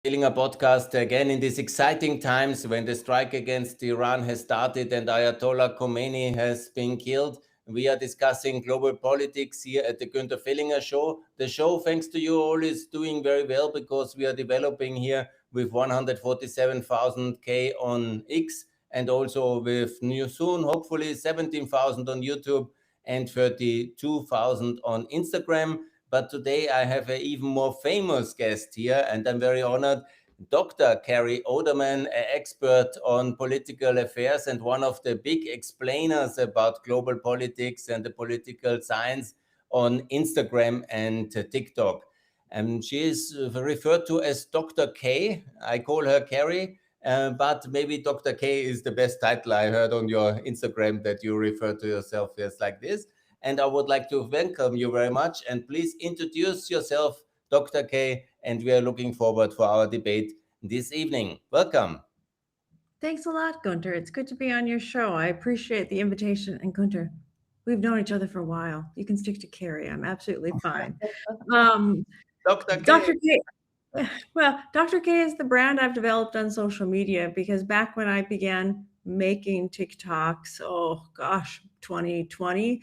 Feeling a podcast again in these exciting times when the strike against Iran has started and Ayatollah Khomeini has been killed. We are discussing global politics here at the Günther Fellinger Show. The show, thanks to you all, is doing very well because we are developing here with 147,000K on X and also with new soon, hopefully 17,000 on YouTube and 32,000 on Instagram. But today I have an even more famous guest here, and I'm very honored. Dr. Kari Odermann, an expert on political affairs and one of the big explainers about global politics and the political science on Instagram and TikTok. And she is referred to as Dr. K. I call her Kari, but maybe Dr. K is the best title I heard on your Instagram that you refer to yourself as like this. And I would like to welcome you very much. And please introduce yourself, Dr. K, and we are looking forward for our debate this evening. Welcome. Thanks a lot, Gunter. It's good to be on your show. I appreciate the invitation. And Gunter, we've known each other for a while. You can stick to Carrie. I'm absolutely fine. Um, Dr. K. Dr. K. Well, Dr. K is the brand I've developed on social media because back when I began making TikToks, oh gosh, 2020,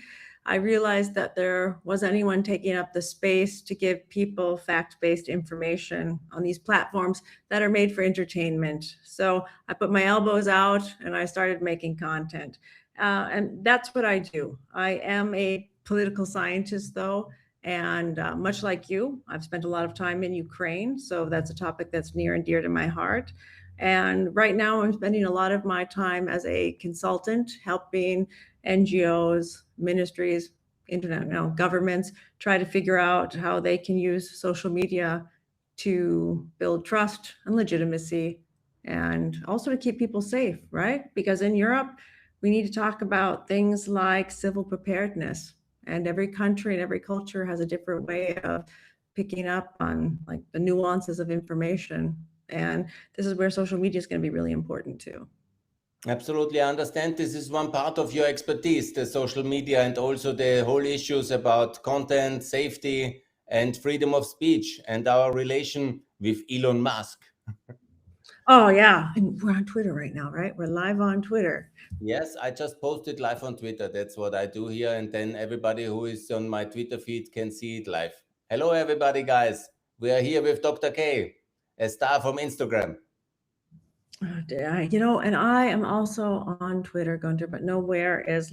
I realized that there was anyone taking up the space to give people fact-based information on these platforms that are made for entertainment. So I put my elbows out and I started making content. And that's what I do. I am a political scientist, though. And much like you, I've spent a lot of time in Ukraine. So that's a topic that's near and dear to my heart. And right now, I'm spending a lot of my time as a consultant, helping NGOs, ministries, international governments try to figure out how they can use social media to build trust and legitimacy and also to keep people safe, right? Because in Europe, we need to talk about things like civil preparedness, and every country and every culture has a different way of picking up on like the nuances of information, and this is where social media is going to be really important too. Absolutely, I understand this is one part of your expertise, the social media, and also the whole issues about content, safety, and freedom of speech, and our relation with Elon Musk. Oh yeah, and we're on Twitter right now, right? We're live on Twitter. Yes, I just posted live on Twitter. That's what I do here. And then everybody who is on my Twitter feed can see it live. Hello, everybody, guys. We are here with Dr. K, a star from Instagram. And I am also on Twitter, Gunter, but nowhere as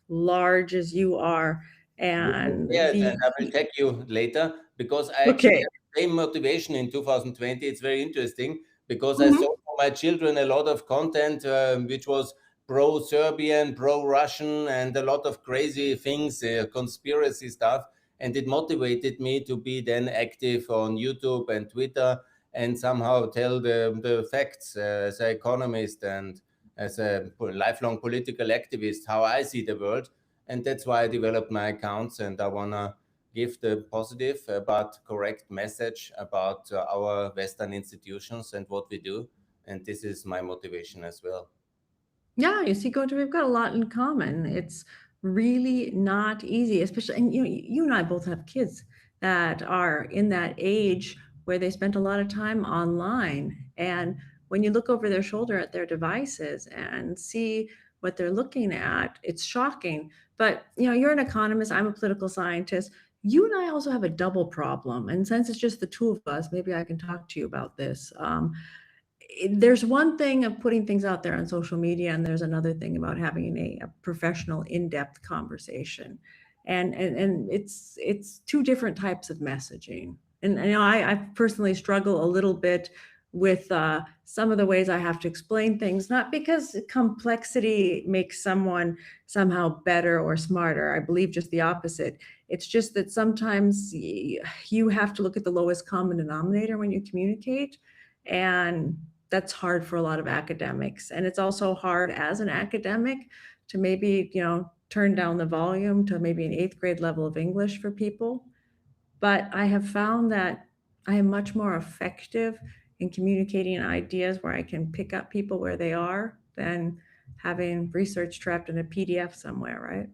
large as you are. And Yes, and the I will tag you later because I actually okay. have the same motivation in 2020. It's very interesting because I Mhm. saw for my children a lot of content which was pro-Serbian, pro-Russian, and a lot of crazy things, conspiracy stuff. And it motivated me to be then active on YouTube and Twitter and somehow tell the facts as an economist and as a lifelong political activist, how I see the world. And that's why I developed my accounts, and I want to give the positive but correct message about our Western institutions and what we do. And this is my motivation as well. Yeah, you see, Gunter, we've got a lot in common. It's really not easy, especially, and you and I both have kids that are in that age where they spent a lot of time online. And when you look over their shoulder at their devices and see what they're looking at, it's shocking. But you're an economist, I'm a political scientist. You and I also have a double problem. And since it's just the two of us, maybe I can talk to you about this. There's one thing of putting things out there on social media, and there's another thing about having a professional in-depth conversation, and it's two different types of messaging. And I personally struggle a little bit with some of the ways I have to explain things, not because complexity makes someone somehow better or smarter. I believe just the opposite. It's just that sometimes you have to look at the lowest common denominator when you communicate, and that's hard for a lot of academics. And it's also hard as an academic to maybe turn down the volume to maybe an eighth grade level of English for people. But I have found that I am much more effective in communicating ideas where I can pick up people where they are than having research trapped in a PDF somewhere, right?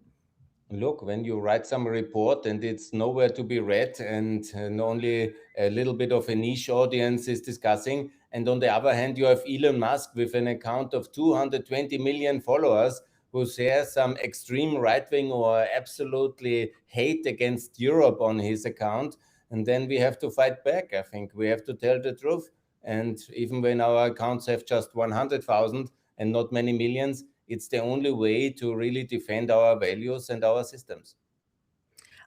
Look, when you write some report and it's nowhere to be read and only a little bit of a niche audience is discussing, and on the other hand, you have Elon Musk with an account of 220 million followers who shares some extreme right wing or absolutely hate against Europe on his account. And then we have to fight back. I think we have to tell the truth. And even when our accounts have just 100,000 and not many millions, it's the only way to really defend our values and our systems.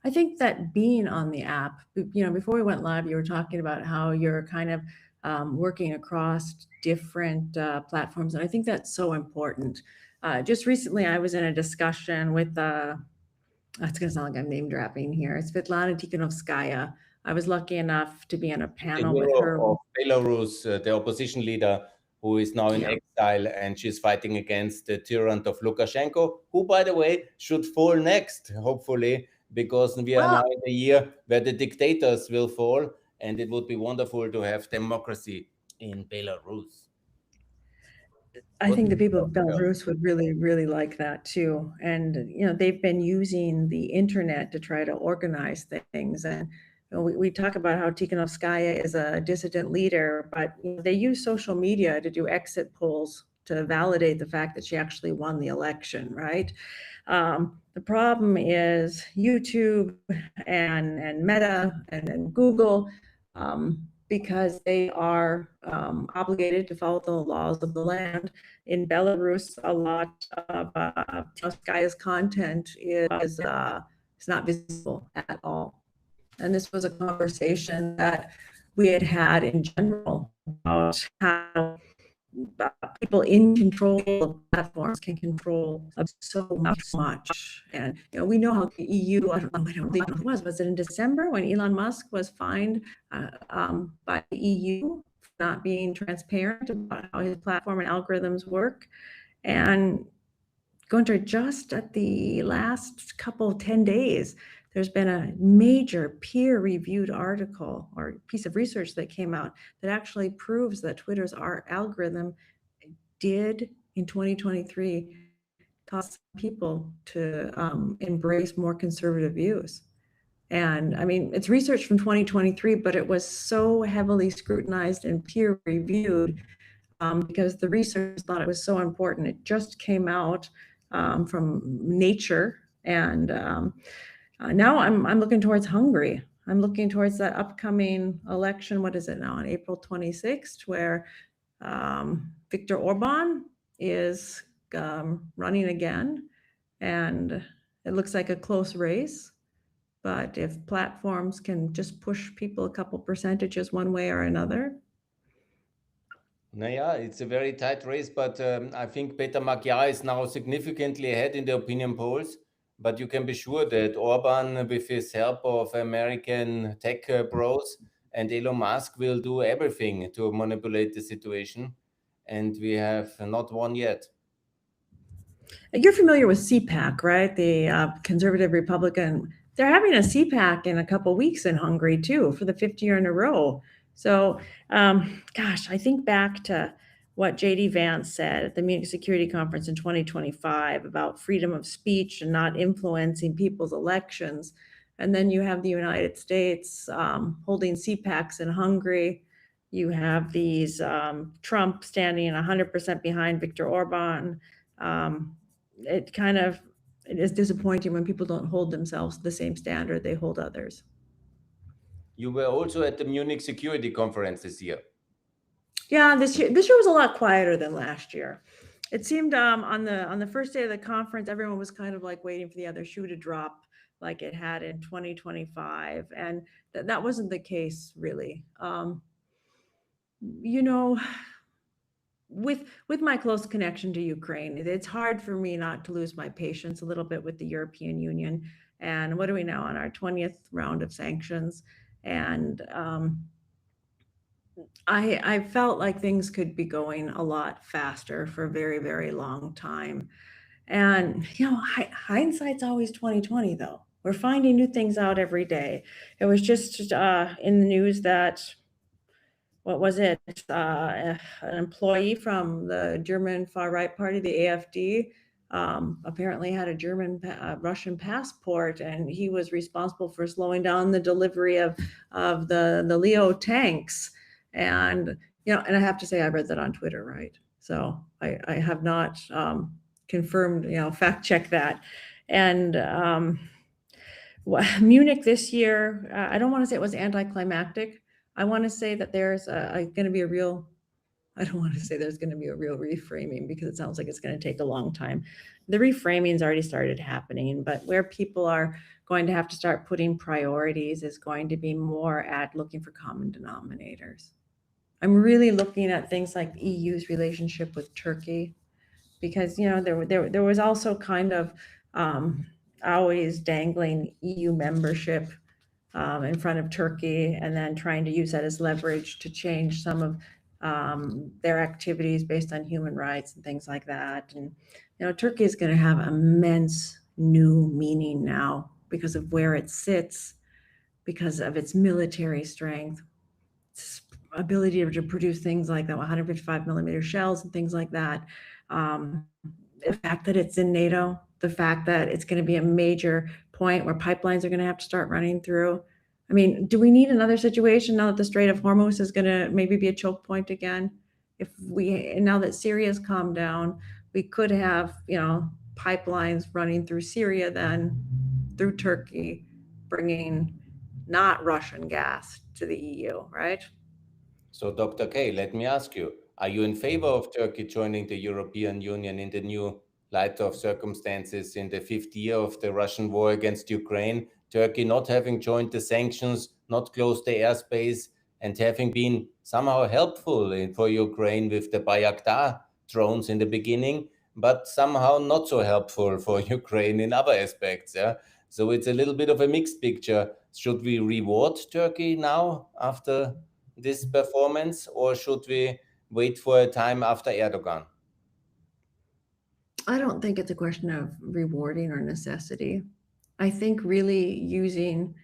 I think that being on the app, before we went live, you were talking about how you're kind of working across different platforms. And I think that's so important. Just recently, I was in a discussion with, it's going to sound like I'm name dropping here, Svetlana Tikhanovskaya. I was lucky enough to be on a The panel with hero her. of Belarus, the opposition leader who is now in Yeah. exile, and she's fighting against the tyrant of Lukashenko, who, by the way, should fall next, hopefully, because we are Well, now in a year where the dictators will fall, and it would be wonderful to have democracy in Belarus. I What do think the you think people of of her? Belarus would really, really like that too. And, they've been using the internet to try to organize things. And we talk about how Tikhanovskaya is a dissident leader, but they use social media to do exit polls to validate the fact that she actually won the election, right? The problem is YouTube and Meta and Google, because they are obligated to follow the laws of the land. In Belarus, a lot of Tikhanovskaya's content is not visible at all. And this was a conversation that we had in general about how people in control of platforms can control so much. And we know how the EU, I don't know when it was it in December when Elon Musk was fined by the EU for not being transparent about how his platform and algorithms work? And Gunter, just at the last couple 10 days, there's been a major peer-reviewed article or piece of research that came out that actually proves that Twitter's algorithm did in 2023 cause people to embrace more conservative views. And I mean, it's research from 2023, but it was so heavily scrutinized and peer reviewed because the researchers thought it was so important. It just came out from Nature, and now I'm looking towards Hungary. I'm looking towards that upcoming election. What is it now, on April 26th, where Viktor Orban is running again, and it looks like a close race. But if platforms can just push people a couple percentages one way or another. Naja, it's a very tight race, but I think Peter Magyar is now significantly ahead in the opinion polls. But you can be sure that Orban, with his help of American tech bros and Elon Musk, will do everything to manipulate the situation. And we have not won yet. You're familiar with CPAC, right? The Conservative Republican. They're having a CPAC in a couple weeks in Hungary too, for the 5th year in a row. So, gosh, I think back to what J.D. Vance said at the Munich Security Conference in 2025 about freedom of speech and not influencing people's elections. And then you have the United States holding CPACs in Hungary. You have these Trump standing 100% behind Viktor Orban. It is disappointing when people don't hold themselves to the same standard they hold others. You were also at the Munich Security Conference this year. Yeah, this year was a lot quieter than last year. It seemed on the first day of the conference, everyone was kind of like waiting for the other shoe to drop, like it had in 2025, and that wasn't the case really. You know, with my close connection to Ukraine, it's hard for me not to lose my patience a little bit with the European Union. And what are we now on our 20th round of sanctions? And I felt like things could be going a lot faster for a very, very long time. And hindsight's always 2020, though. We're finding new things out every day. It was just in the news that what was it? An employee from the German far right party, the AfD, apparently had a Russian passport, and he was responsible for slowing down the delivery of the Leo tanks. And and I have to say, I read that on Twitter, right? So I have not confirmed, fact check that. And Munich this year, I don't want to say it was anticlimactic. I want to say that there's going to be a real I don't want to say there's going to be a real reframing, because it sounds like it's going to take a long time. The reframing's already started happening, but where people are going to have to start putting priorities is going to be more at looking for common denominators. I'm really looking at things like the EU's relationship with Turkey, because there was also kind of always dangling EU membership in front of Turkey, and then trying to use that as leverage to change some of their activities based on human rights and things like that. And Turkey is going to have immense new meaning now because of where it sits, because of its military strength, its ability to produce things like the 155 millimeter shells and things like that. The fact that it's in NATO, the fact that it's going to be a major point where pipelines are going to have to start running through. I mean, do we need another situation now that the Strait of Hormuz is going to maybe be a choke point again? Now that Syria's calmed down, we could have, pipelines running through Syria, then through Turkey, bringing not Russian gas to the EU, right? So, Dr. K, let me ask you, are you in favor of Turkey joining the European Union in the new light of circumstances in the fifth year of the Russian war against Ukraine? Turkey not having joined the sanctions, not closed the airspace, and having been somehow helpful for Ukraine with the Bayraktar drones in the beginning, but somehow not so helpful for Ukraine in other aspects. Yeah? So it's a little bit of a mixed picture. Should we reward Turkey now after this performance, or should we wait for a time after Erdogan? I don't think it's a question of rewarding or necessity. I think really using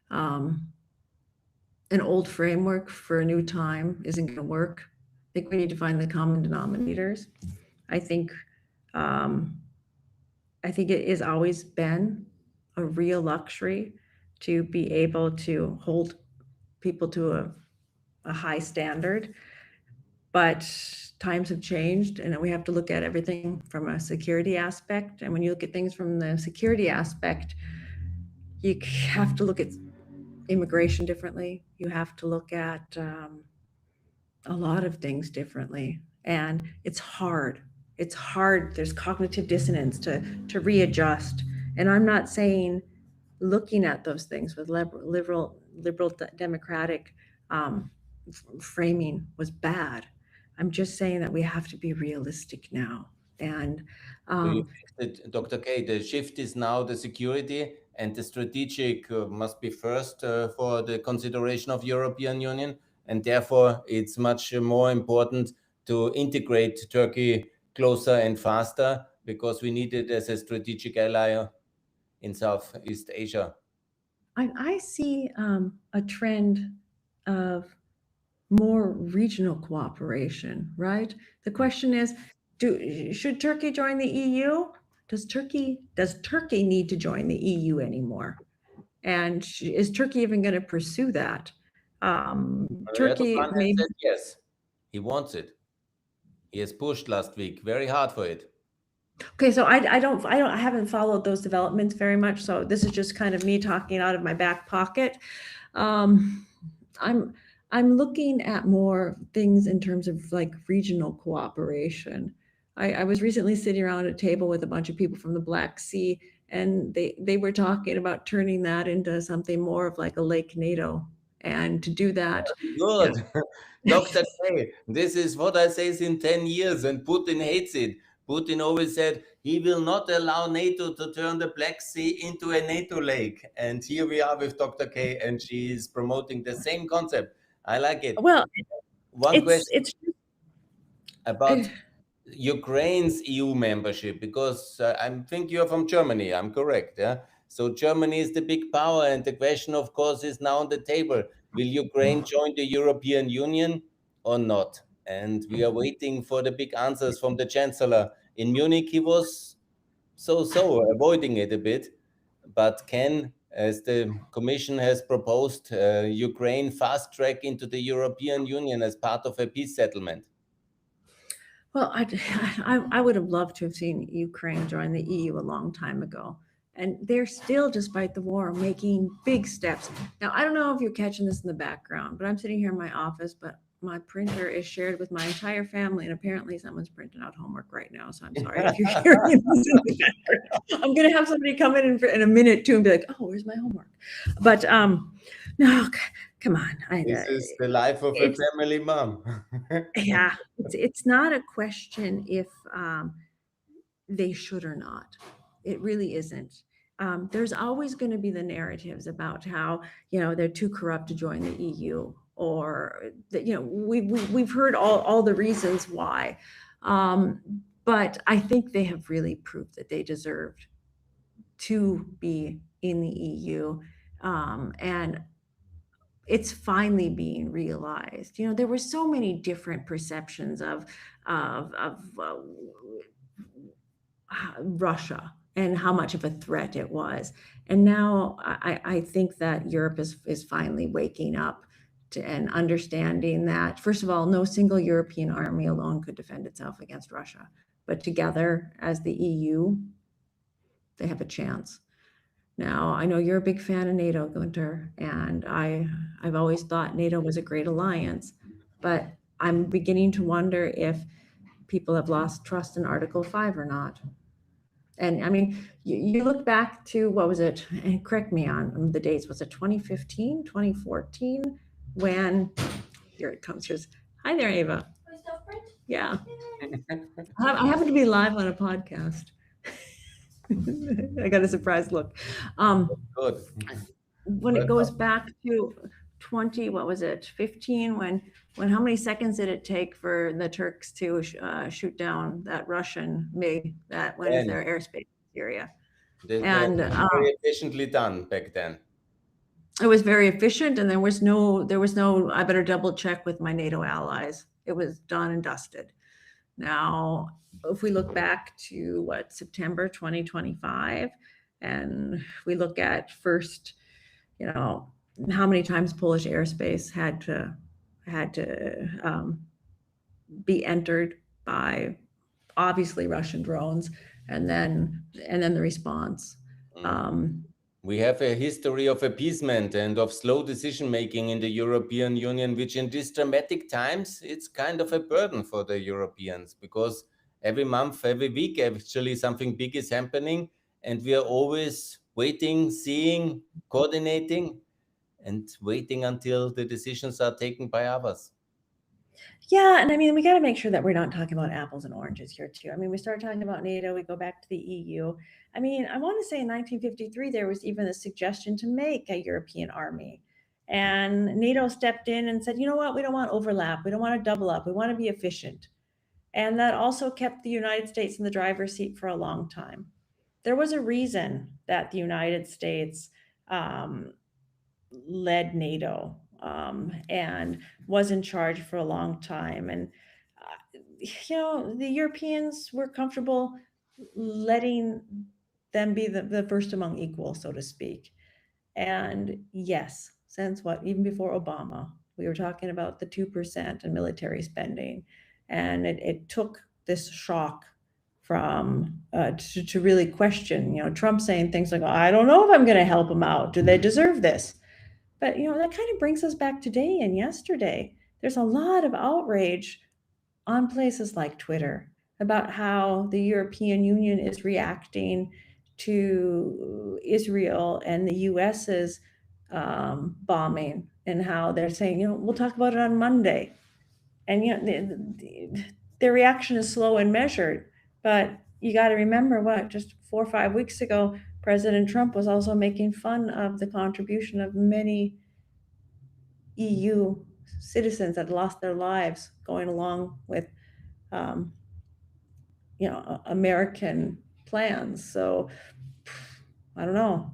an old framework for a new time isn't going to work. I think we need to find the common denominators. I think it has always been a real luxury to be able to hold people to a high standard, but times have changed, and we have to look at everything from a security aspect. And when you look at things from the security aspect, you have to look at immigration differently. You have to look at a lot of things differently, and it's hard. It's hard. There's cognitive dissonance to readjust. And I'm not saying looking at those things with liberal democratic framing was bad. I'm just saying that we have to be realistic now. And Do you think that, Dr. K, the shift is now the security and the strategic must be first for the consideration of European Union, and therefore it's much more important to integrate Turkey closer and faster because we need it as a strategic ally in Southeast Asia? I see a trend of more regional cooperation, right? The question is, should Turkey join the EU? Does Turkey need to join the EU anymore? And is Turkey even going to pursue that? Turkey Erdogan has maybe. said yes, he wants it. He has pushed last week very hard for it. Okay, so I haven't followed those developments very much. So this is just kind of me talking out of my back pocket. I'm looking at more things in terms of like regional cooperation. I was recently sitting around a table with a bunch of people from the Black Sea, and they were talking about turning that into something more of like a Lake NATO. And to do that, Good. Dr. K, this is what I say in 10 years, and Putin hates it. Putin always said he will not allow NATO to turn the Black Sea into a NATO lake. And here we are with Dr. K, and she is promoting the same concept. I like it. well, One question it's about Ukraine's EU membership, because I think you're from Germany, I'm correct, yeah? So Germany is the big power, and the question, of course, is now on the table. Will Ukraine join the European Union or not? And we are waiting for the big answers from the Chancellor. In Munich, he was avoiding it a bit. But can, as the Commission has proposed, Ukraine fast track into the European Union as part of a peace settlement? Well, I would have loved to have seen Ukraine join the EU a long time ago. And they're still, despite the war, making big steps. Now, I don't know if you're catching this in the background, but I'm sitting here in my office, but my printer is shared with my entire family, and apparently someone's printing out homework right now. So I'm sorry if you're hearing this in the background. I'm going to have somebody come in a minute too and be like, "Oh, where's my homework?" But no, come on. This is the life of a family mom. Yeah, it's not a question if they should or not. It really isn't. There's always going to be the narratives about how they're too corrupt to join the EU, or that we've heard all the reasons why. But I think they have really proved that they deserved to be in the EU, and it's finally being realized. There were so many different perceptions of Russia and how much of a threat it was. And now I think that Europe is finally waking up to and understanding that, first of all, no single European army alone could defend itself against Russia, but together as the EU, they have a chance. Now, I know you're a big fan of NATO, Gunter, and I've always thought NATO was a great alliance, but I'm beginning to wonder if people have lost trust in Article 5 or not. And I mean, you look back to, what was it? And correct me on the dates. Was it 2015, 2014? When, here it comes. Here's, hi there, Ava. Yeah. I happen to be live on a podcast. I got a surprised look. Good. When it goes back to 15, when how many seconds did it take for the Turks to shoot down that Russian MiG that went into their airspace area? And very efficiently done back then. It was very efficient, and there was no I better double check with my NATO allies. It was done and dusted. Now, if we look back to September 2025, and we look at first, how many times Polish airspace had to be entered by obviously Russian drones, and then the response. We have a history of appeasement and of slow decision making in the European Union, which in these dramatic times, it's kind of a burden for the Europeans, because every month, every week, actually something big is happening, and we are always waiting, seeing, coordinating, and waiting until the decisions are taken by others. Yeah, and I mean, we got to make sure that we're not talking about apples and oranges here too. I mean, we start talking about NATO, we go back to the EU. I mean, I want to say in 1953 there was even a suggestion to make a European army, and NATO stepped in and said, you know what, we don't want overlap, we don't want to double up, we want to be efficient. And that also kept the United States in the driver's seat for a long time. There was a reason that the United States led NATO and was in charge for a long time. And, the Europeans were comfortable letting them be the first among equals, so to speak. And yes, since even before Obama, we were talking about the 2% in military spending. And it took this shock from to really question, Trump saying things like, I don't know if I'm going to help them out. Do they deserve this? But, that kind of brings us back today and yesterday. There's a lot of outrage on places like Twitter about how the European Union is reacting to Israel and the US's bombing, and how they're saying, we'll talk about it on Monday. And, their reaction is slow and measured. But you got to remember just 4 or 5 weeks ago, President Trump was also making fun of the contribution of many EU citizens that lost their lives going along with, American plans. So I don't know.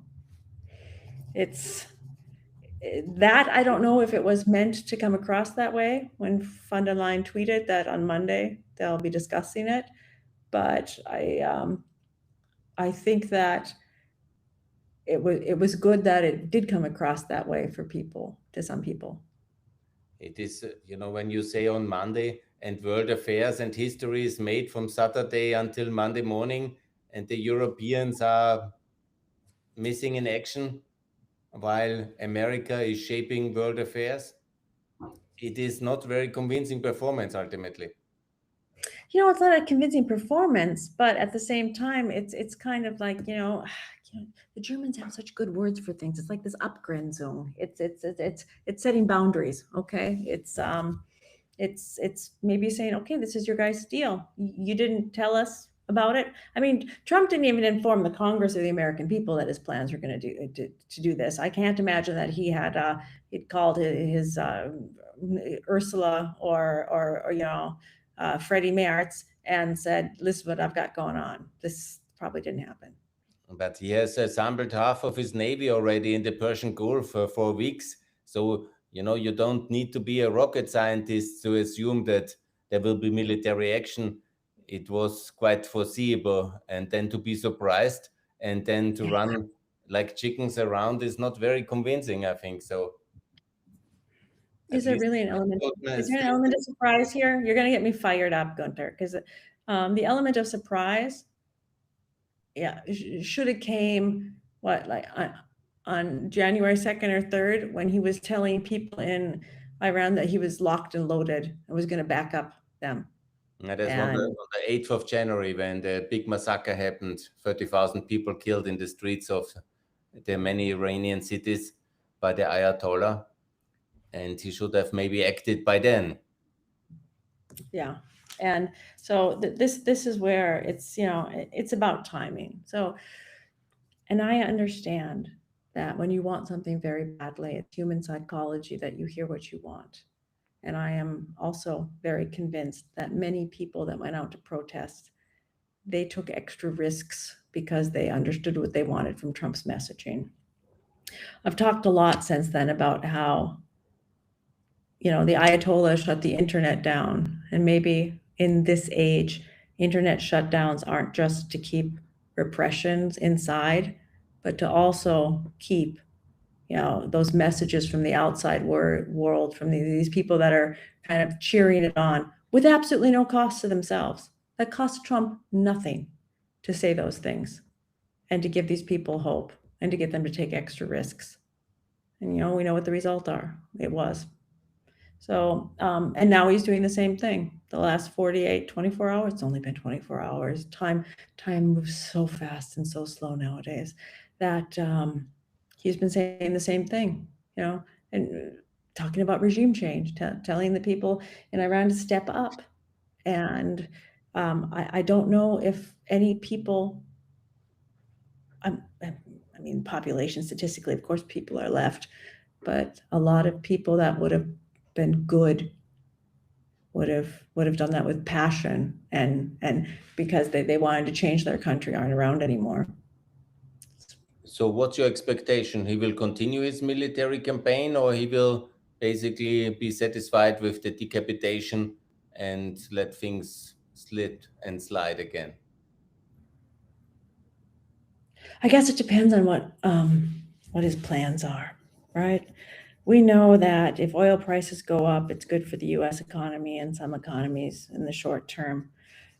I don't know if it was meant to come across that way when von der Leyen tweeted that on Monday they'll be discussing it. But I think that it was good that it did come across that way for people, to some people. It is, when you say on Monday, and world affairs and history is made from Saturday until Monday morning, and the Europeans are missing in action while America is shaping world affairs, it is not very convincing performance ultimately. It's not a convincing performance, but at the same time, it's kind of like, the Germans have such good words for things. It's like this Abgrenzung. It's setting boundaries. Okay, it's maybe saying, okay, this is your guys' deal. You didn't tell us about it. I mean, Trump didn't even inform the Congress or the American people that his plans were going to do this. I can't imagine that he'd called his Ursula or Freddie Merz and said, "Listen, what I've got going on." This probably didn't happen. But he has assembled half of his navy already in the Persian Gulf for 4 weeks. So, you don't need to be a rocket scientist to assume that there will be military action. It was quite foreseeable. And then to be surprised and then to run like chickens around is not very convincing, I think. So, at Is there least really an element? Is there an still. element of surprise here? You're going to get me fired up, Gunter, because the element of surprise, yeah, should have came what, like on January 2nd or 3rd, when he was telling people in Iran that he was locked and loaded and was going to back up them. That is on And the 8th of January when the big massacre happened, 30,000 people killed in the streets of the many Iranian cities by the Ayatollah. And he should have maybe acted by then. yeah, and so this is where it's about timing. So, and I understand that when you want something very badly, it's human psychology that you hear what you want. And I am also very convinced that many people that went out to protest, they took extra risks because they understood what they wanted from Trump's messaging. I've talked a lot since then about how, the Ayatollah shut the internet down. And maybe in this age, internet shutdowns aren't just to keep repressions inside, but to also keep, those messages from the outside world, from these people that are kind of cheering it on with absolutely no cost to themselves. That costs Trump nothing to say those things and to give these people hope and to get them to take extra risks. And, we know what the result are. It was. So, and now he's doing the same thing. The last 48, 24 hours, it's only been 24 hours. Time moves so fast and so slow nowadays that he's been saying the same thing, and talking about regime change, telling the people in Iran to step up. And I don't know if any people, I mean, population statistically, of course, people are left, but a lot of people that would have been good would have done that with passion and because they wanted to change their country, aren't around anymore. So what's your expectation? He will continue his military campaign, or he will basically be satisfied with the decapitation and let things slip and slide again? I guess it depends on what his plans are, right? We know that if oil prices go up, it's good for the U.S. economy and some economies in the short term.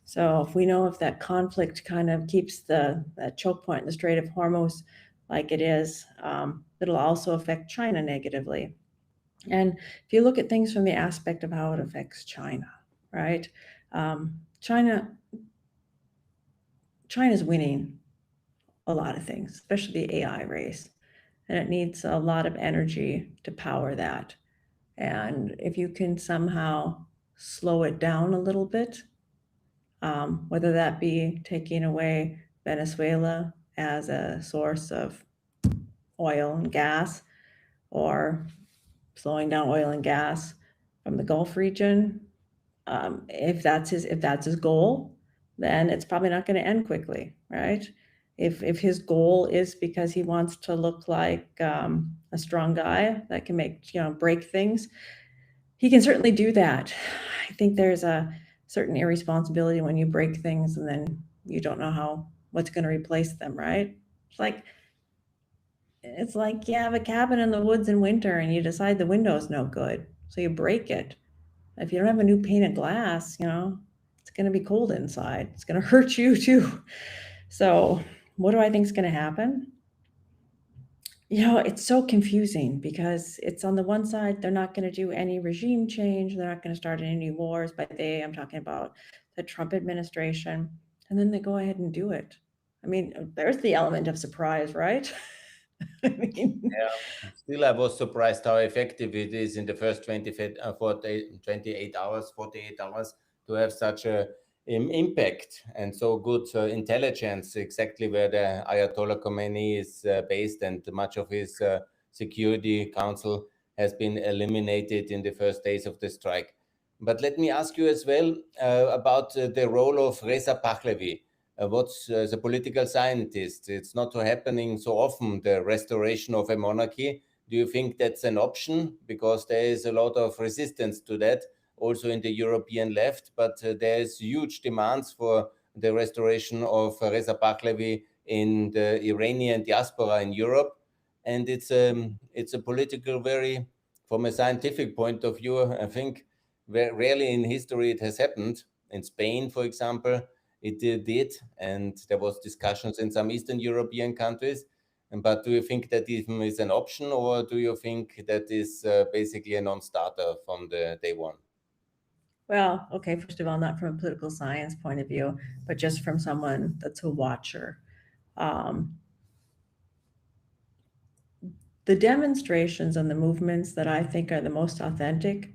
So if that conflict kind of keeps that choke point in the Strait of Hormuz like it is, it'll also affect China negatively. And if you look at things from the aspect of how it affects China, right? China's winning a lot of things, especially the AI race, and it needs a lot of energy to power that. And if you can somehow slow it down a little bit, whether that be taking away Venezuela as a source of oil and gas, or slowing down oil and gas from the Gulf region, if that's his goal, then it's probably not going to end quickly, right? If his goal is because he wants to look like a strong guy that can break things, he can certainly do that. I think there's a certain irresponsibility when you break things and then you don't know how what's going to replace them, right? It's like you have a cabin in the woods in winter and you decide the window's no good, so you break it. If you don't have a new pane of glass, it's going to be cold inside. It's going to hurt you too. So, what do I think is going to happen? It's so confusing because it's on the one side, they're not going to do any regime change. They're not going to start any new wars. By they, I'm talking about the Trump administration. And then they go ahead and do it. I mean, there's the element of surprise, right? I mean, Yeah, still I was surprised how effective it is in the first 28 hours, 48 hours to have such a impact and so good intelligence, exactly where the Ayatollah Khomeini is based, and much of his Security Council has been eliminated in the first days of the strike. But let me ask you as well about the role of Reza Pahlavi. What's as a political scientist, it's not happening so often, the restoration of a monarchy. Do you think that's an option? Because there is a lot of resistance to that, also in the European left, but there is huge demands for the restoration of Reza Pahlavi in the Iranian diaspora in Europe. And it's a political, very, from a scientific point of view, I think very rarely in history it has happened. In Spain, for example, it did, and there was discussions in some Eastern European countries. But do you think that even is an option, or do you think that is basically a non-starter from the day one? well, okay, first of all, not from a political science point of view, but just from someone that's a watcher. Um, the demonstrations and the movements that I think are the most authentic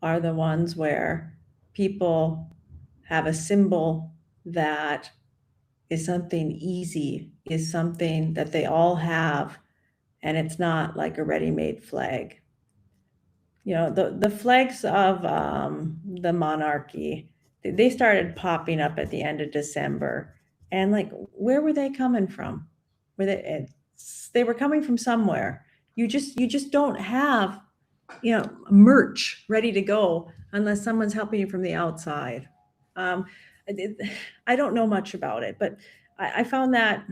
are the ones where people have a symbol that is something easy, is something that they all have, and it's not like a ready-made flag. The flags of the monarchy, they started popping up at the end of December, and like, where were they coming from? They were coming from somewhere. You just don't have merch ready to go unless someone's helping you from the outside. Um, I don't know much about it, but I found that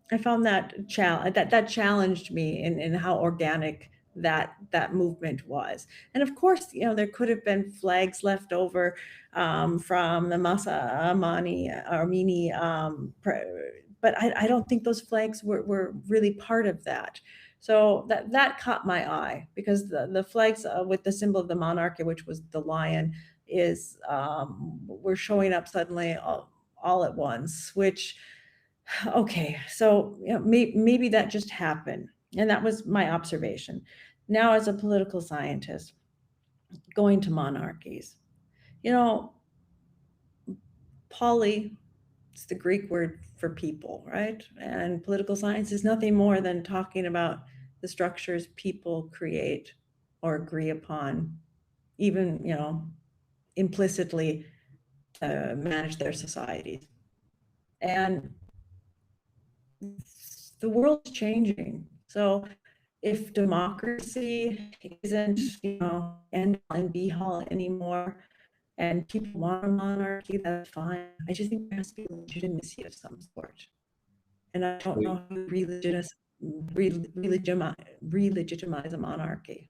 that challenged me in how organic that movement was. And of course, there could have been flags left over from the Masa Amani Armeni, but I don't think those flags were really part of that. So that caught my eye, because the flags with the symbol of the monarchy, which was the lion, is were showing up suddenly all at once, which, okay, so maybe that just happened, and that was my observation. Now, as a political scientist, going to monarchies, poly, it's the Greek word for people, right? And political science is nothing more than talking about the structures people create or agree upon, even implicitly, to manage their societies. And the world's changing. So if democracy isn't, end all and be all anymore, and people want a monarchy, that's fine. I just think there has to be legitimacy of some sort. And I don't know how to re-legitimize a monarchy.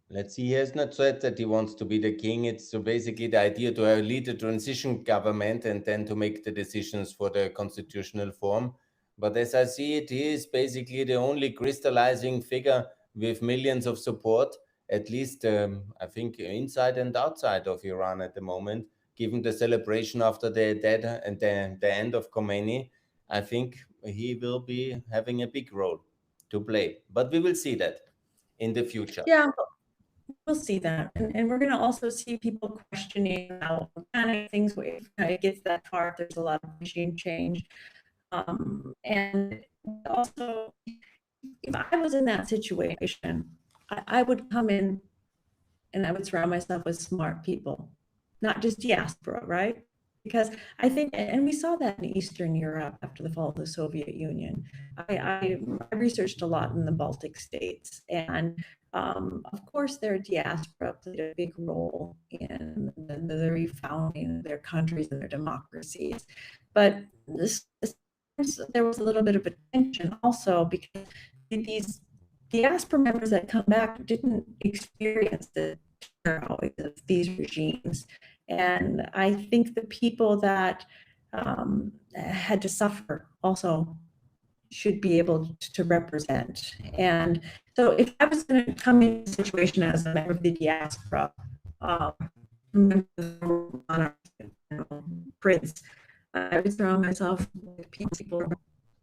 Let's see, he has not said that he wants to be the king. It's so basically the idea to lead a transition government and then to make the decisions for the constitutional form. But as I see it, he is basically the only crystallizing figure with millions of support, at least I think inside and outside of Iran at the moment, given the celebration after the death and the end of Khomeini. I think he will be having a big role to play. But we will see that in the future. Yeah, we'll see that. And we're going to also see people questioning how organic things, if it gets that far, if there's a lot of regime change. And also, if I was in that situation, I would come in and I would surround myself with smart people, not just diaspora, right? Because I think, and we saw that in Eastern Europe after the fall of the Soviet Union. I researched a lot in the Baltic states, and Of course, their diaspora played a big role in the refounding of their countries and their democracies. But there was a little bit of a tension also because these diaspora members that come back didn't experience the terror always of these regimes. And I think the people that had to suffer also should be able to represent. And so if I was going to come in a situation as a member of the diaspora, prince, I would surround myself with people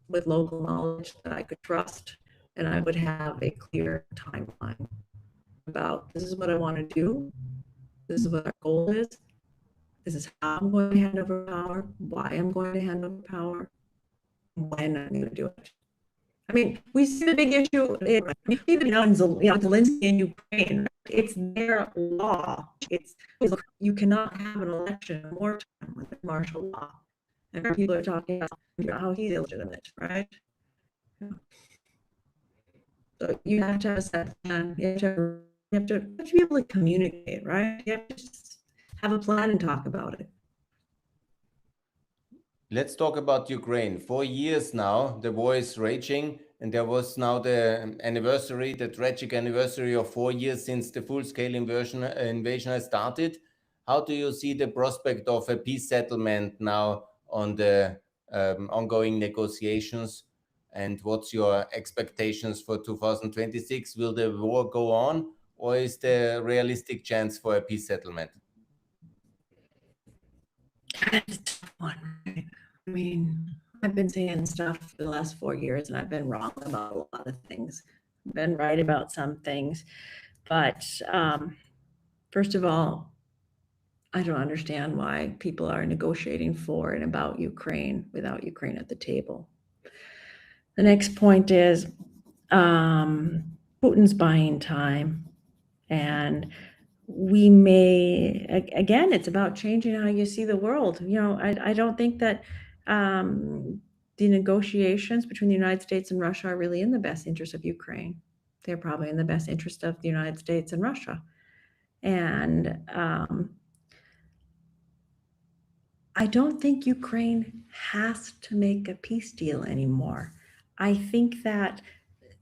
with local knowledge that I could trust, and I would have a clear timeline about this is what I want to do, this is what our goal is, this is how I'm going to hand over power, why I'm going to hand over power, when I'm going to do it. I mean, we see the big issue, even Zelensky in Ukraine, it's their law. You cannot have an election in wartime with martial law. And people are talking about how he's illegitimate, right? So you have to have a set plan. You have to be able to communicate, right? You have to just have a plan and talk about it. Let's talk about Ukraine. 4 years now, the war is raging, and there was now the anniversary, the tragic anniversary of 4 years since the full-scale invasion has started. How do you see the prospect of a peace settlement now on the ongoing negotiations? And what's your expectations for 2026? Will the war go on, or is there a realistic chance for a peace settlement? That's a tough one, right? I mean, I've been saying stuff for the last 4 years, and I've been wrong about a lot of things. I've been right about some things. But first of all, I don't understand why people are negotiating for and about Ukraine without Ukraine at the table. The next point is Putin's buying time. And we may, again, it's about changing how you see the world. I don't think that the negotiations between the United States and Russia are really in the best interest of Ukraine. They're probably in the best interest of the United States and Russia. And I don't think Ukraine has to make a peace deal anymore. I think that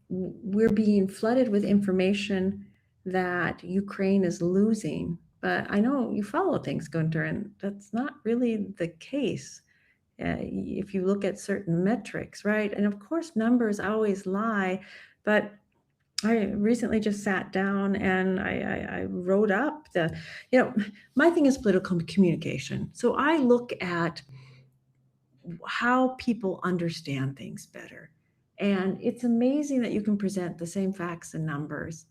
we're being flooded with information that Ukraine is losing. But I know you follow things, Gunter, and that's not really the case. If you look at certain metrics, right? And of course, numbers always lie, but I recently just sat down and I wrote up my thing is political communication. So I look at how people understand things better. And it's amazing that you can present the same facts and numbers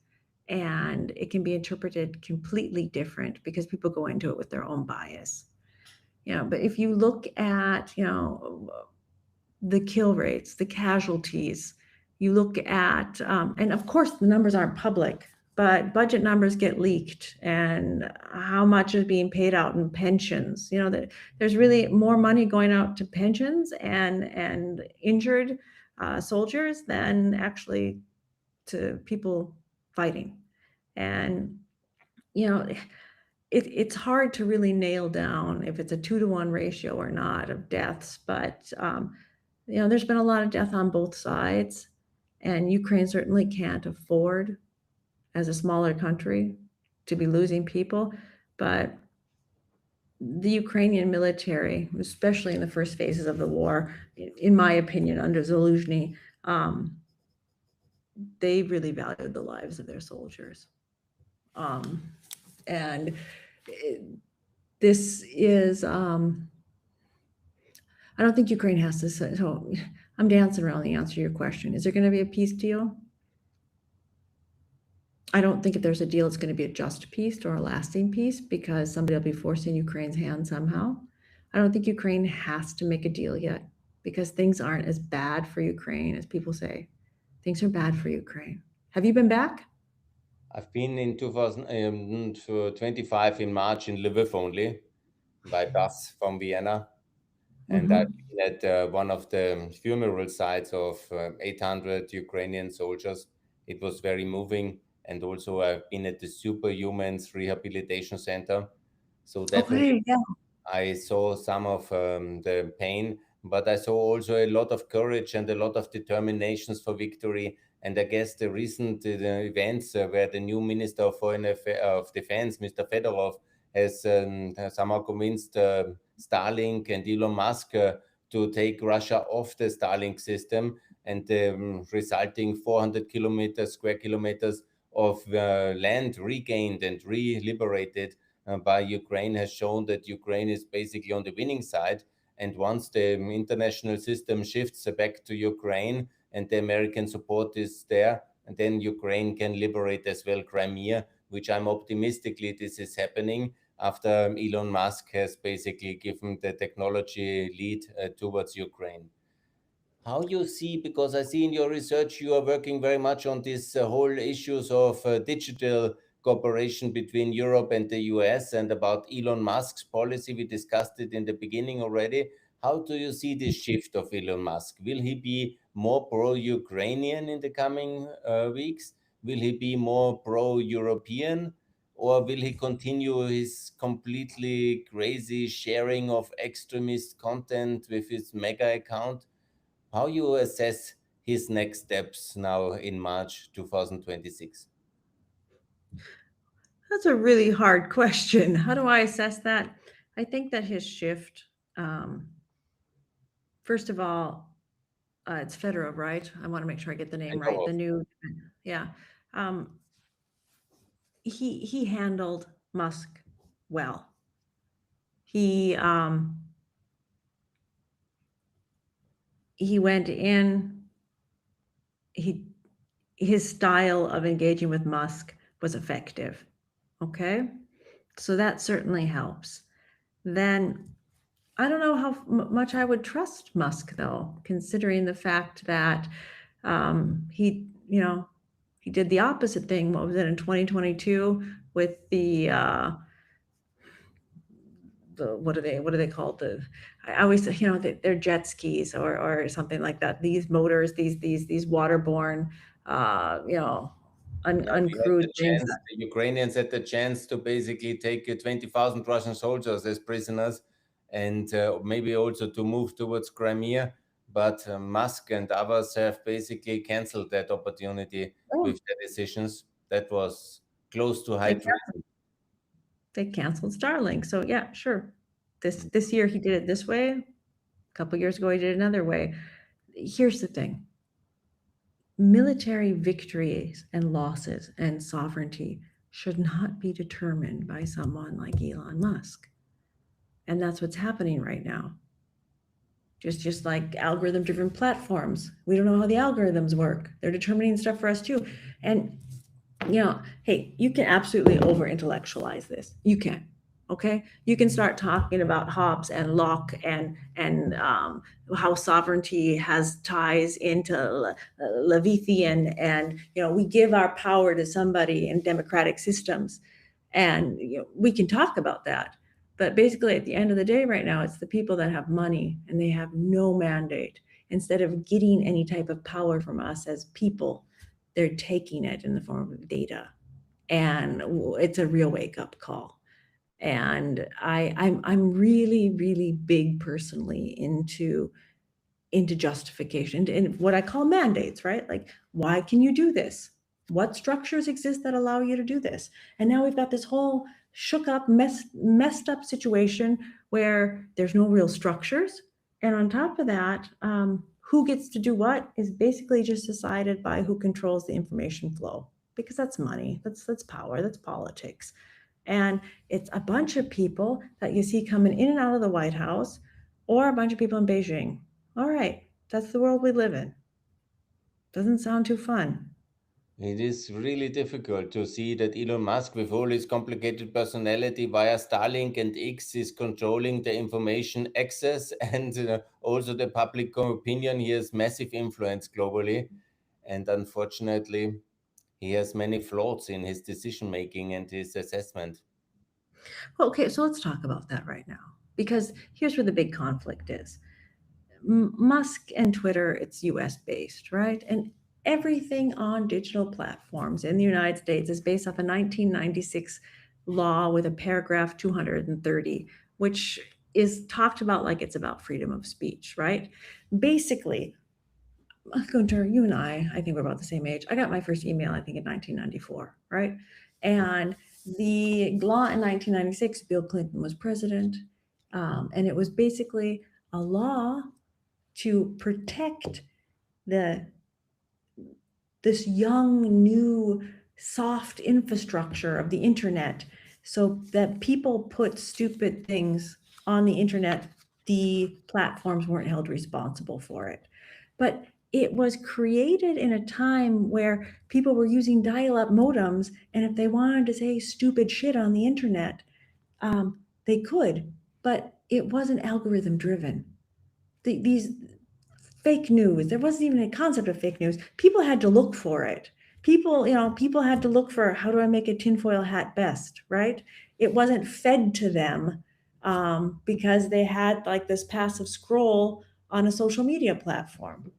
and it can be interpreted completely different because people go into it with their own bias. But if you look at, the kill rates, the casualties, you look at, and of course the numbers aren't public, but budget numbers get leaked and how much is being paid out in pensions. There's really more money going out to pensions and injured soldiers than actually to people fighting. And, it's hard to really nail down if it's a 2-to-1 ratio or not of deaths, but there's been a lot of death on both sides, and Ukraine certainly can't afford, as a smaller country, to be losing people. But the Ukrainian military, especially in the first phases of the war, in my opinion, under Zelensky, they really valued the lives of their soldiers. And this is, I don't think Ukraine has to say, so I'm dancing around the answer to your question. Is there going to be a peace deal? I don't think if there's a deal, it's going to be a just peace or a lasting peace because somebody will be forcing Ukraine's hand somehow. I don't think Ukraine has to make a deal yet because things aren't as bad for Ukraine as people say. Things are bad for Ukraine. Have you been back? I've been in 2025 in March in Lviv only by bus from Vienna. And I've been at one of the funeral sites of 800 Ukrainian soldiers. It was very moving. and also I've been at the Superhumans Rehabilitation Center. So definitely Okay, yeah. I saw some of the pain, but I saw also a lot of courage and a lot of determinations for victory. And I guess the recent events where the new Minister of of Defense, Mr. Fedorov, has somehow convinced Starlink and Elon Musk to take Russia off the Starlink system, and the resulting 400 kilometers, square kilometers of land regained and re-liberated by Ukraine has shown that Ukraine is basically on the winning side. And once the international system shifts back to Ukraine and the American support is there, and then Ukraine can liberate as well Crimea, which I'm optimistically this is happening after Elon Musk has basically given the technology lead towards Ukraine. How you see, because I see in your research you are working very much on this whole issues of digital cooperation between Europe and the US, and about Elon Musk's policy. We discussed it in the beginning already. How do you see this shift of Elon Musk? Will he be more pro-Ukrainian in the coming weeks? Will he be more pro-European? Or will he continue his completely crazy sharing of extremist content with his mega account? How you assess his next steps now in March 2026? That's a really hard question. How do I assess that? I think that his shift, um, first of all, it's Fedorov, right? I want to make sure I get the name And right. Dorov, The new, yeah. Um, he handled Musk well. He he went in. He his style of engaging with Musk was effective. Okay, so that certainly helps. Then I don't know how much I would trust Musk, though, considering the fact that he did the opposite thing. What was it in 2022 with the what do they called? I always they're jet skis or something like that. These motors, these waterborne, uh, you know, yeah, we had uncrewed the things. chance, the Ukrainians had the chance to basically take 20,000 Russian soldiers as prisoners, and maybe also to move towards Crimea. But Musk and others have basically canceled that opportunity Oh, with their decisions. That was close to high they treason. they canceled Starlink. So yeah, sure. This year he did it this way. A couple years ago he did it another way. Here's the thing. Military victories and losses and sovereignty should not be determined by someone like Elon Musk. And that's what's happening right now. Just like algorithm driven platforms. We don't know how the algorithms work. They're determining stuff for us too. And hey, you can absolutely over intellectualize this. You can. Okay, you can start talking about Hobbes and Locke and how sovereignty has ties into Leviathan, and we give our power to somebody in democratic systems, and we can talk about that. But basically, at the end of the day, right now, it's the people that have money and they have no mandate. Instead of getting any type of power from us as people, they're taking it in the form of data, and it's a real wake up call. And I'm really really big personally into justification and what I call mandates, right? Like, why can you do this? What structures exist that allow you to do this? And now we've got this whole shook up, messed up situation where there's no real structures. And on top of that, who gets to do what is basically just decided by who controls the information flow, because that's money, that's power, that's politics. And it's a bunch of people that you see coming in and out of the White House, or a bunch of people in Beijing. All right, that's the world we live in. Doesn't sound too fun. It is really difficult to see that Elon Musk, with all his complicated personality via Starlink and X, is controlling the information access and also the public opinion. He has massive influence globally. And unfortunately, he has many flaws in his decision making and his assessment. Well, okay, so let's talk about that right now. Because here's where the big conflict is. Musk and Twitter, it's US based, right? And everything on digital platforms in the United States is based off a 1996 law with a paragraph 230, which is talked about like it's about freedom of speech, right? Basically, Gunter, you and I think we're about the same age. I got my first email, I think, in 1994, right? And the law in 1996, Bill Clinton was president, and it was basically a law to protect the this young, new, soft infrastructure of the internet so that people put stupid things on the internet, the platforms weren't held responsible for it. But it was created in a time where people were using dial-up modems, and if they wanted to say stupid shit on the internet, they could, but it wasn't algorithm driven. These fake news, there wasn't even a concept of fake news. People had to look for it. People had to look for, how do I make a tinfoil hat best, right? It wasn't fed to them because they had like this passive scroll on a social media platform.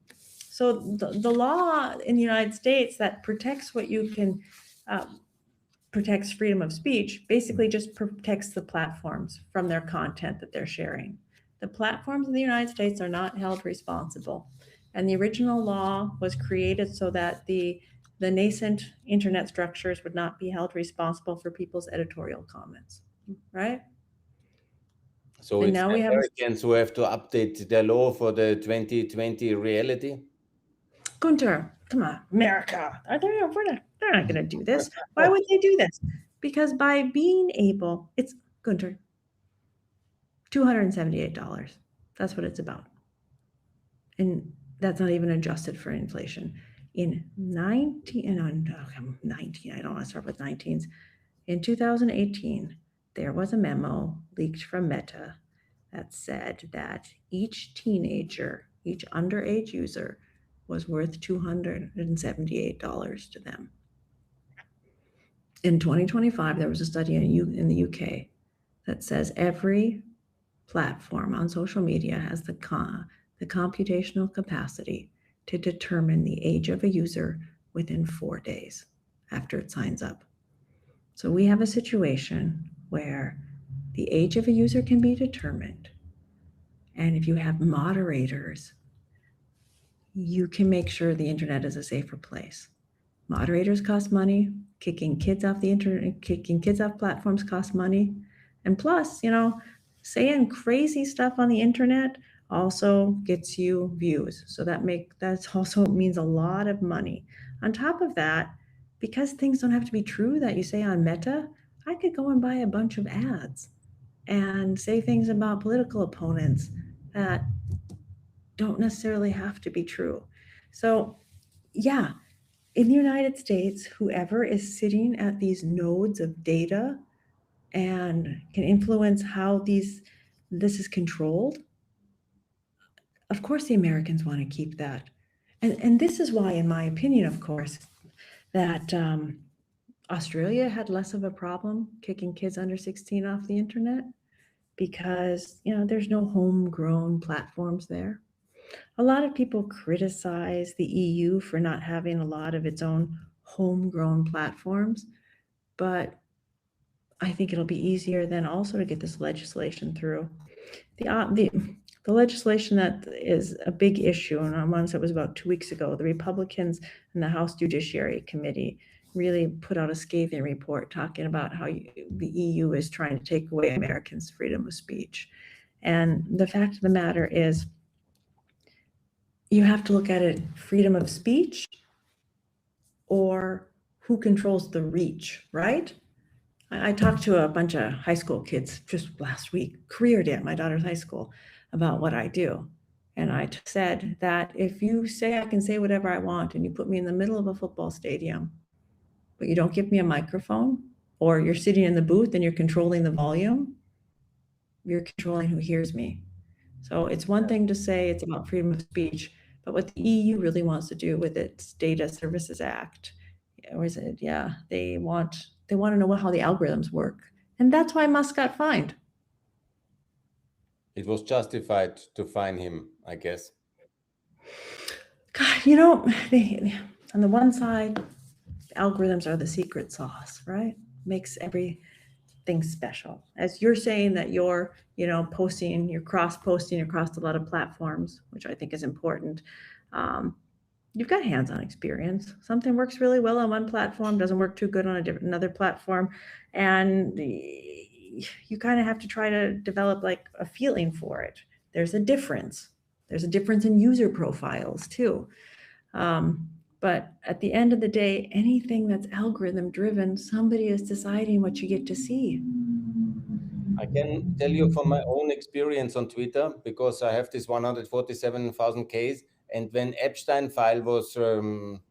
So the law in the United States that protects what you can, protects freedom of speech, basically just protects the platforms from their content that they're sharing. The platforms in the United States are not held responsible. And the original law was created so that the nascent internet structures would not be held responsible for people's editorial comments, right? So And it's now the we have Americans who have to update their law for the 2020 reality. Gunter, come on, America. They're not going to do this. Why would they do this? Because by being able, it's Gunter, $278. That's what it's about. And that's not even adjusted for inflation. In 19, I don't want to start with 19s. In 2018, there was a memo leaked from Meta that said that each teenager, each underage user, was worth $278 to them. In 2025, there was a study in the UK that says every platform on social media has the computational capacity to determine the age of a user within 4 days after it signs up. So we have a situation where the age of a user can be determined. And if you have moderators, you can make sure the internet is a safer place. Moderators cost money. Kicking kids off the internet, kicking kids off platforms costs money. And plus, saying crazy stuff on the internet also gets you views. So that also means a lot of money. On top of that, because things don't have to be true that you say on Meta, I could go and buy a bunch of ads and say things about political opponents that don't necessarily have to be true. So, yeah, in the United States, whoever is sitting at these nodes of data and can influence how this is controlled, of course the Americans want to keep that. And this is why, in my opinion, of course, that Australia had less of a problem kicking kids under 16 off the internet because, there's no homegrown platforms there. A lot of people criticize the EU for not having a lot of its own homegrown platforms, but I think it'll be easier then also to get this legislation through. The legislation that is a big issue, and on once it was about 2 weeks ago, the Republicans in the House Judiciary Committee really put out a scathing report talking about how the EU is trying to take away Americans' freedom of speech. And the fact of the matter is, you have to look at it freedom of speech or who controls the reach, right? I talked to a bunch of high school kids just last week, career day at my daughter's high school, about what I do. And I said that if you say I can say whatever I want and you put me in the middle of a football stadium, but you don't give me a microphone, or you're sitting in the booth and you're controlling the volume, you're controlling who hears me. So it's one thing to say it's about freedom of speech, but what the EU really wants to do with its Data Services Act, or is it, they want to know how the algorithms work. And that's why Musk got fined. It was justified to fine him, I guess. God, On the one side, algorithms are the secret sauce, right? Makes everything special. As you're saying that you're, posting, you're cross posting across a lot of platforms, which I think is important. Um, you've got hands-on experience. Something works really well on one platform, doesn't work too good on another platform, and you kind of have to try to develop like a feeling for it. There's a difference. There's a difference in user profiles too. Um, but at the end of the day, anything that's algorithm driven, somebody is deciding what you get to see. I can tell you from my own experience on Twitter, because I have this 147,000 case. And when Epstein file was,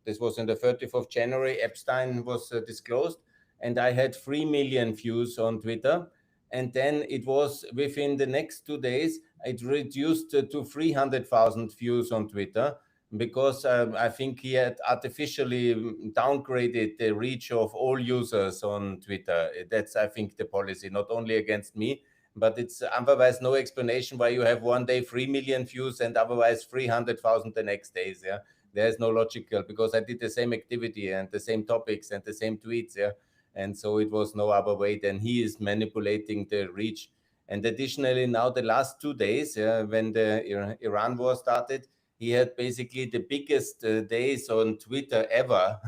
this was on the 30th of January, Epstein was disclosed, and I had 3 million views on Twitter. And then it was within the next 2 days, it reduced to 300,000 views on Twitter, because I think he had artificially downgraded the reach of all users on Twitter. That's, I think, the policy, not only against me, but it's otherwise no explanation why you have one day 3 million views and otherwise 300,000 the next days. Yeah, there's no logical, because I did the same activity and the same topics and the same tweets. Yeah, and so it was no other way than he is manipulating the reach. And additionally, now the last 2 days, when the Iran war started, he had basically the biggest days on Twitter ever.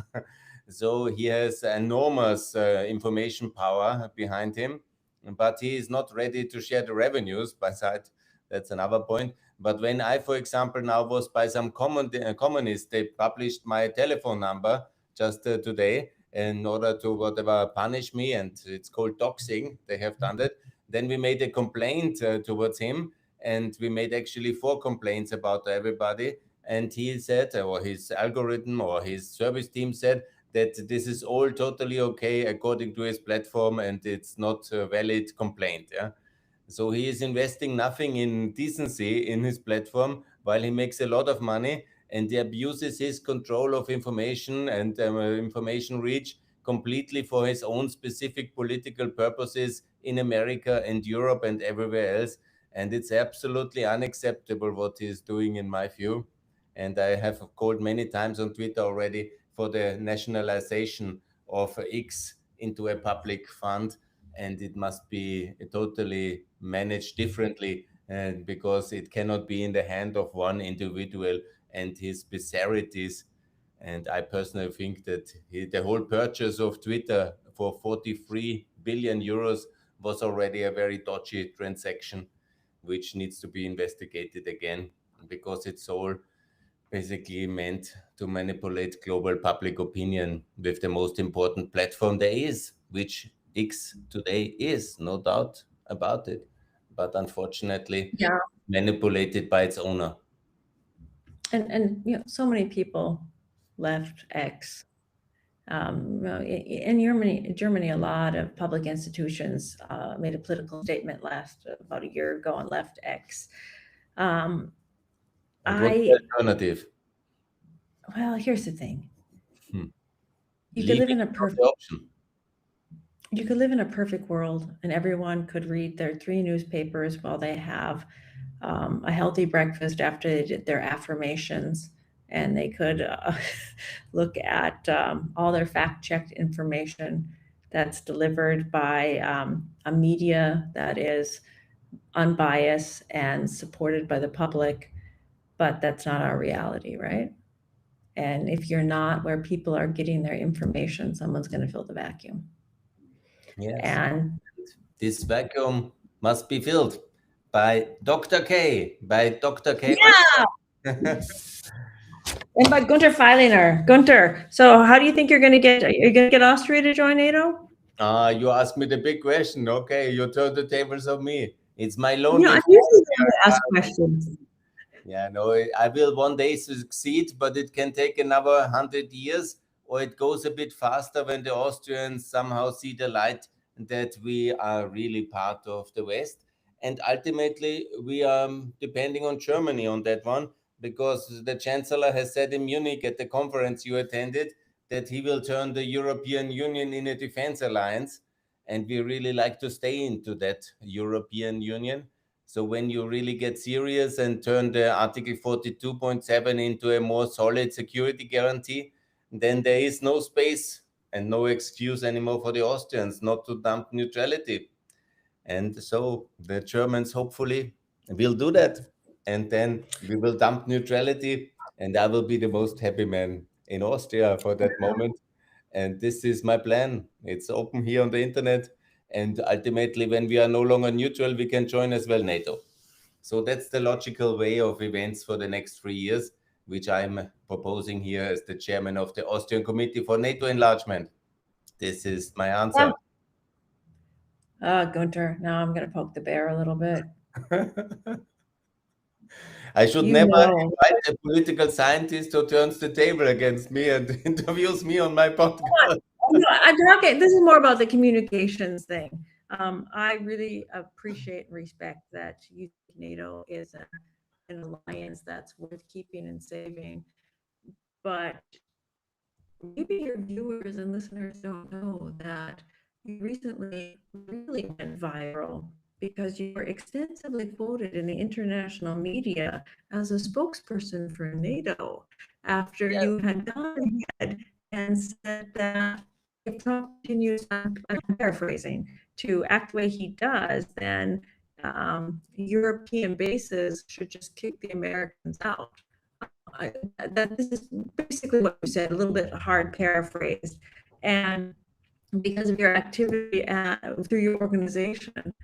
So he has enormous information power behind him, but he is not ready to share the revenues. By that, that's another point. But when I, for example, now was by some communists, they published my telephone number just today in order to whatever punish me, and it's called doxing. They have done that. Then we made a complaint towards him, and we made actually 4 complaints about everybody. And he said, or his algorithm or his service team said, that this is all totally okay according to his platform, and it's not a valid complaint. Yeah. So he is investing nothing in decency in his platform, while he makes a lot of money, and he abuses his control of information and information reach completely for his own specific political purposes in America and Europe and everywhere else. And it's absolutely unacceptable what he is doing, in my view. And I have called many times on Twitter already for the nationalization of X into a public fund, and it must be totally managed differently, because it cannot be in the hand of one individual and his bizarrities. And I personally think that the whole purchase of Twitter for 43 billion euros was already a very dodgy transaction, which needs to be investigated again, because it's all basically meant to manipulate global public opinion with the most important platform there is, which X today is, no doubt about it. But unfortunately, Yeah. manipulated by its owner. And so many people left X. In Germany, a lot of public institutions made a political statement last about a year ago and left X. Um, And what's the I alternative? well, here's the thing: Hmm. you could live Leaving in a is not the option. you could live in a perfect world, and everyone could read their 3 newspapers while they have a healthy breakfast after they did their affirmations, and they could look at all their fact-checked information that's delivered by a media that is unbiased and supported by the public. But that's not our reality, right? And if you're not where people are getting their information, someone's going to fill the vacuum. Yes. And This vacuum must be filled by Dr. K, by Dr. K. yeah, and by Gunter Feilinger. Gunter, so how do you think you're going to get? Are you going to get Austria to join NATO? You asked me the big question. Okay, you turn the tables on me. It's my I'm lonely usually fault. going to ask questions. Yeah, no, I will one day succeed, but it can take another 100 years, or it goes a bit faster when the Austrians somehow see the light that we are really part of the West. And ultimately, we are depending on Germany on that one, because the Chancellor has said in Munich at the conference you attended that he will turn the European Union in a defense alliance. And we really like to stay into that European Union. So when you really get serious and turn the Article 42.7 into a more solid security guarantee, then there is no space and no excuse anymore for the Austrians not to dump neutrality. And so the Germans hopefully will do that. And then we will dump neutrality, and I will be the most happy man in Austria for that moment. And this is my plan. It's open here on the internet. And ultimately, when we are no longer neutral, we can join as well NATO. So that's the logical way of events for the next 3 years, which I'm proposing here as the chairman of the Austrian Committee for NATO Enlargement. This is my answer. Gunther, now I'm going to poke the bear a little bit. I should You never know, invite a political scientist who turns the table against me and interviews me on my podcast. I'm talking, this is more about the communications thing. I really appreciate and respect that you think NATO is an alliance that's worth keeping and saving. But maybe your viewers and listeners don't know that you recently really went viral because you were extensively quoted in the international media as a spokesperson for NATO after Yes. you had gone ahead and said that if Trump continues, I'm paraphrasing, to act the way he does, then European bases should just kick the Americans out. I, that this is basically what you said, a little bit hard paraphrased. And because of your activity through your organization,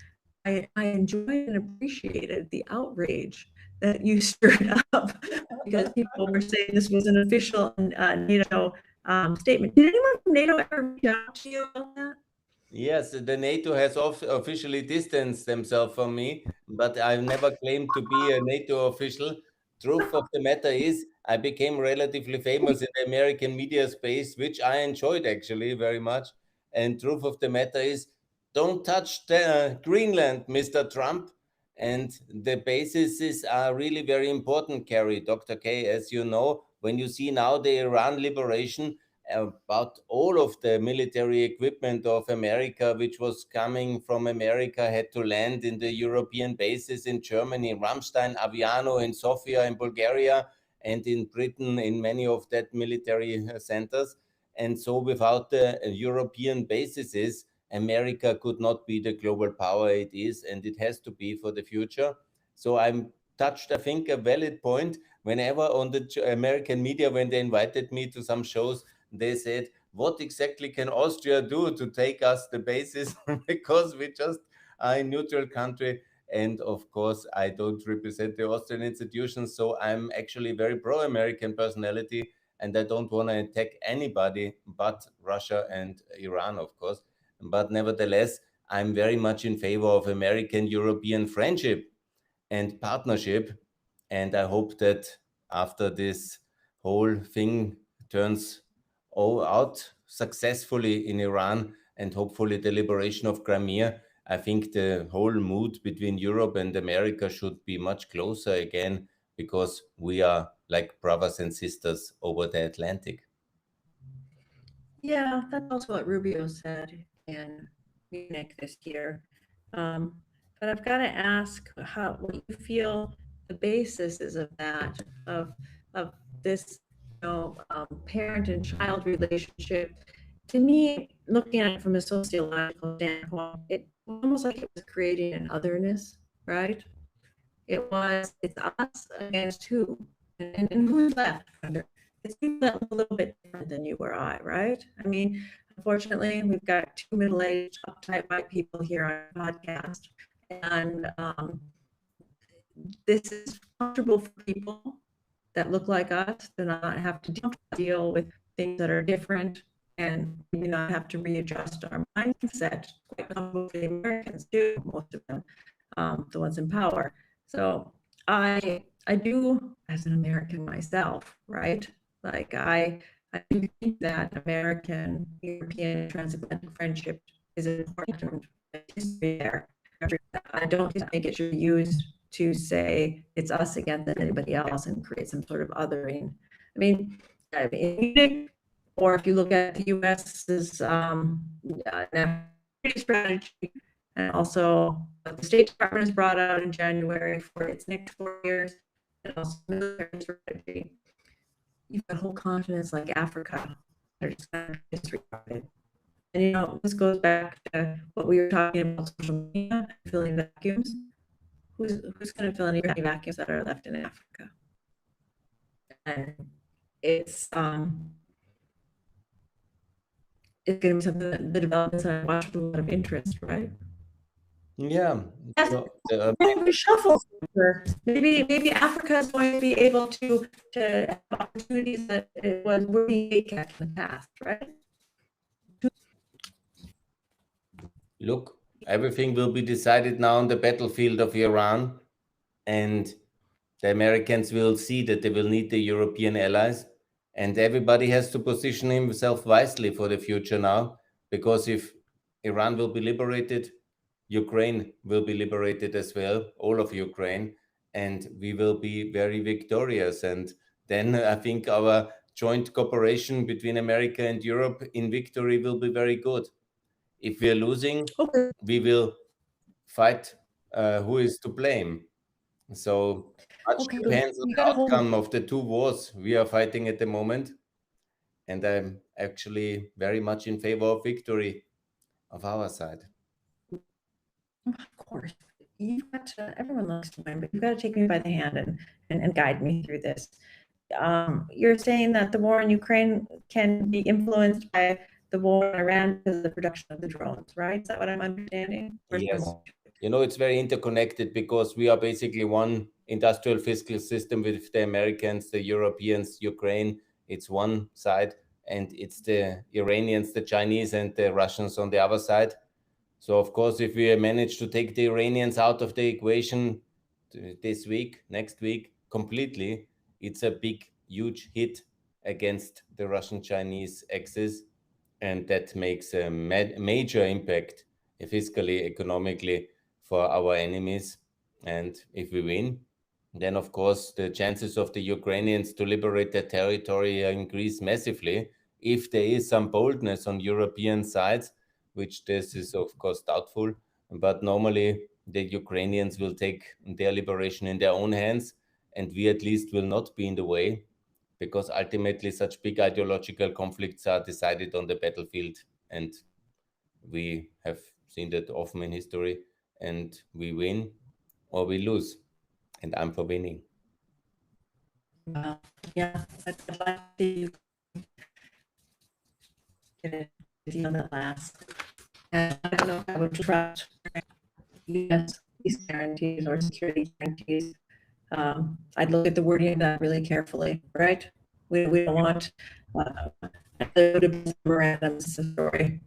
I enjoyed and appreciated the outrage that you stirred up because people were saying this was an official NATO statement. Did anyone from NATO ever reach out to you about that? Yes, the NATO has officially distanced themselves from me, but I've never claimed to be a NATO official. Truth of the matter is, I became relatively famous in the American media space, which I enjoyed actually very much. And truth of the matter is, don't touch the, Greenland, Mr. Trump. And the bases are really very important, Kari, Dr. K, as you know, when you see now the Iran liberation, about all of the military equipment of America, which was coming from America, had to land in the European bases in Germany, Ramstein, Aviano, in Sofia, in Bulgaria, and in Britain, in many of that military centers. And so without the European bases, America could not be the global power it is, and it has to be for the future. So I'm touched, I think, a valid point. Whenever on the American media, when they invited me to some shows, they said, what exactly can Austria do to take us the basis? Because we just are a neutral country. And of course, I don't represent the Austrian institutions. So I'm actually very pro-American personality. And I don't want to attack anybody but Russia and Iran, of course. But nevertheless, I'm very much in favor of American-European friendship and partnership. And I hope that after this whole thing turns all out successfully in Iran and hopefully the liberation of Crimea, I think the whole mood between Europe and America should be much closer again because we are like brothers and sisters over the Atlantic. Yeah, that's also what Rubio said in Munich this year. But I've got to ask what you feel the basis is of that, of this, parent and child relationship. To me, looking at it from a sociological standpoint, it was almost like it was creating an otherness, right? It's us against who? And who's left? It's people that look a little bit different than you or I, right? I mean, unfortunately, we've got two middle-aged, uptight white people here on our podcast, and this is comfortable for people that look like us to not have to deal with things that are different and maybe not have to readjust our mindset. Quite comfortable for the Americans too, most of them, the ones in power. So I do, as an American myself, right? Like I do think that American European transatlantic friendship is important history there. I don't think it should be used to say it's us against anybody else and create some sort of othering. I mean, or if you look at the U.S.'s national security strategy, and also what the State Department has brought out in January for its next 4 years, and also military strategy. you've got whole continents like Africa that are just kind of disregarded. And this goes back to what we were talking about social media, filling vacuums. Who's going to fill any vacuums that are left in Africa? And it's going to be something that the developments that I watch with a lot of interest, right? Yeah. Yes, reshuffle. Maybe Africa is going to be able to have opportunities that it was worthy in the past, right? Look, everything will be decided now on the battlefield of Iran, and the Americans will see that they will need the European allies, and everybody has to position himself wisely for the future now, because if Iran will be liberated, Ukraine will be liberated as well, all of Ukraine, and we will be very victorious. And then I think our joint cooperation between America and Europe in victory will be very good. If we are losing, we will fight who is to blame. So much depends on the outcome of the two wars we are fighting at the moment. And I'm actually very much in favor of victory of our side. Of course. You've got to, everyone likes to win, but you've got to take me by the hand and guide me through this. You're saying that the war in Ukraine can be influenced by the war in Iran because of the production of the drones, right? Is that what I'm understanding? Yes. It's very interconnected because we are basically one industrial fiscal system with the Americans, the Europeans, Ukraine. It's one side, and it's the Iranians, the Chinese, and the Russians on the other side. So, of course, if we manage to take the Iranians out of the equation this week, next week, completely, it's a big, huge hit against the Russian-Chinese axis. And that makes a major impact fiscally, economically for our enemies. And if we win, then of course the chances of the Ukrainians to liberate their territory increase massively. If there is some boldness on European sides, which this is of course doubtful, but normally the Ukrainians will take their liberation in their own hands, and we at least will not be in the way, because ultimately such big ideological conflicts are decided on the battlefield, and we have seen that often in history, and we win or we lose, and I'm for winning. Yeah, I'd like to get a deal that lasts. And I don't know if I would trust U.S. peace guarantees or security guarantees. I'd look at the wording of that really carefully, right? We don't want memorandums story.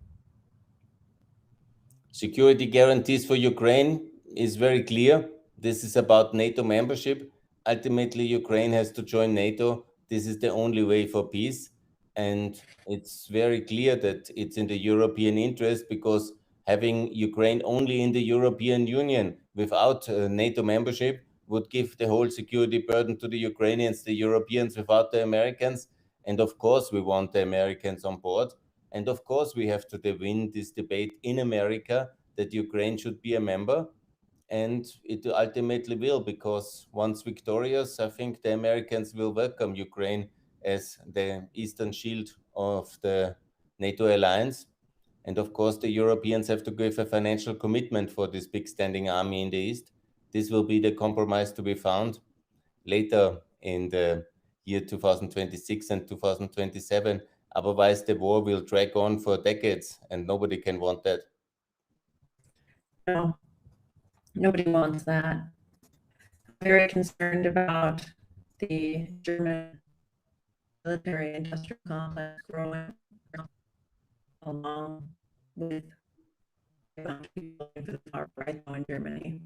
Security guarantees for Ukraine is very clear. This is about NATO membership. Ultimately, Ukraine has to join NATO. This is the only way for peace. And it's very clear that it's in the European interest, because having Ukraine only in the European Union without NATO membership would give the whole security burden to the Ukrainians, the Europeans without the Americans. And of course, we want the Americans on board. And of course, we have to win this debate in America that Ukraine should be a member. And it ultimately will, because once victorious, I think the Americans will welcome Ukraine as the eastern shield of the NATO alliance. And of course, the Europeans have to give a financial commitment for this big standing army in the east. This will be the compromise to be found later in the year 2026 and 2027. Otherwise, the war will drag on for decades, and nobody can want that. No, nobody wants that. I'm very concerned about the German military industrial complex growing along with people for the far right now in Germany.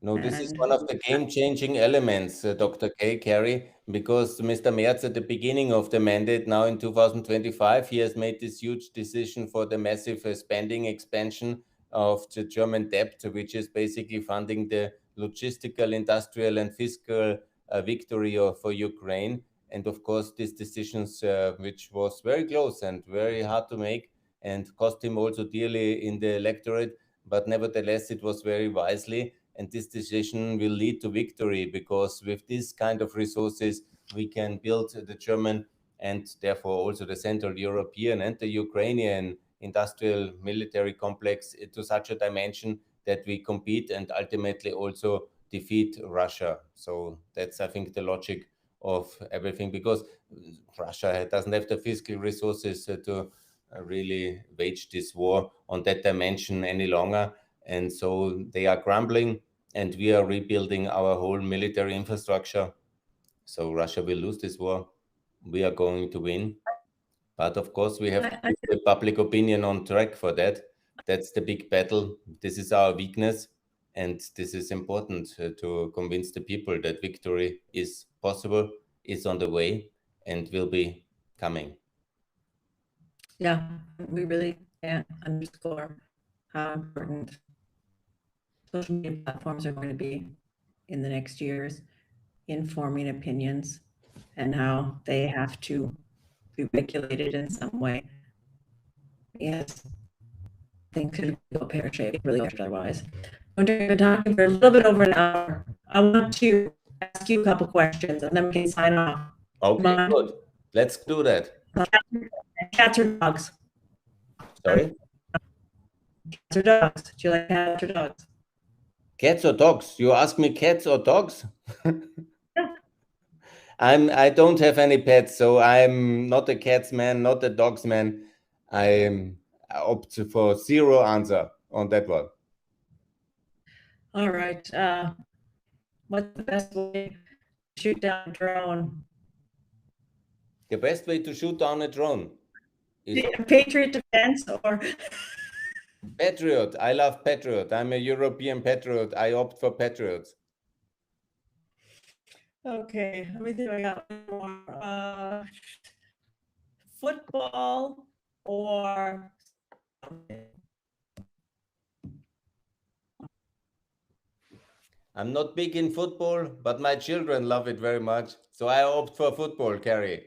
No, this is one of the game-changing elements, Dr. Kari, because Mr. Merz at the beginning of the mandate, now in 2025, he has made this huge decision for the massive spending expansion of the German debt, which is basically funding the logistical, industrial, and fiscal victory for Ukraine. And of course, these decisions, which was very close and very hard to make and cost him also dearly in the electorate, but nevertheless, it was very wisely. And this decision will lead to victory, because with this kind of resources, we can build the German and therefore also the Central European and the Ukrainian industrial military complex to such a dimension that we compete and ultimately also defeat Russia. So that's, I think, the logic of everything, because Russia doesn't have the fiscal resources to really wage this war on that dimension any longer. And so they are crumbling, and we are rebuilding our whole military infrastructure. So Russia will lose this war. We are going to win. But of course, we have to put the public opinion on track for that. That's the big battle. This is our weakness. And this is important to convince the people that victory is possible, is on the way, and will be coming. Yeah, we really can't underscore how important social media platforms are going to be in the next years in forming opinions, and how they have to be regulated in some way. Yes, things could go pear-shaped really otherwise. We've been talking for a little bit over an hour. I want to ask you a couple questions, and then we can sign off. Okay, good. Let's do that. Cats or dogs? Sorry? Cats or dogs? Do you like cats or dogs? Cats or dogs? You ask me cats or dogs? Yeah. I don't have any pets, so I'm not a cats man, not a dogs man. I opt for zero answer on that one. All right. What's the best way to shoot down a drone? The best way to shoot down a drone is Patriot Defense or Patriot. I love Patriot. I'm a European patriot. I opt for Patriots. okay, let me think. I got one more. Football or I'm not big in football, but my children love it very much. So I opt for football, Kari.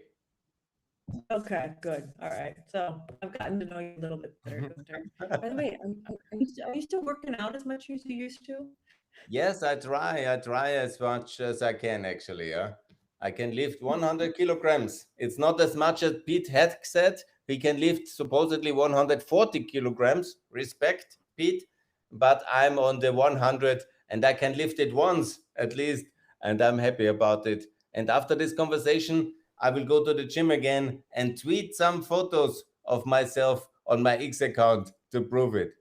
okay, good. All right. So I've gotten to know you a little bit better, Gunther. By the way, are you still working out as much as you used to? Yes, I try. I try as much as I can, actually. Yeah? I can lift 100 kilograms. It's not as much as Pete Heck said. He can lift supposedly 140 kilograms. Respect, Pete. But I'm on the 100 and I can lift it once at least. And I'm happy about it. And after this conversation, I will go to the gym again and tweet some photos of myself on my X account to prove it.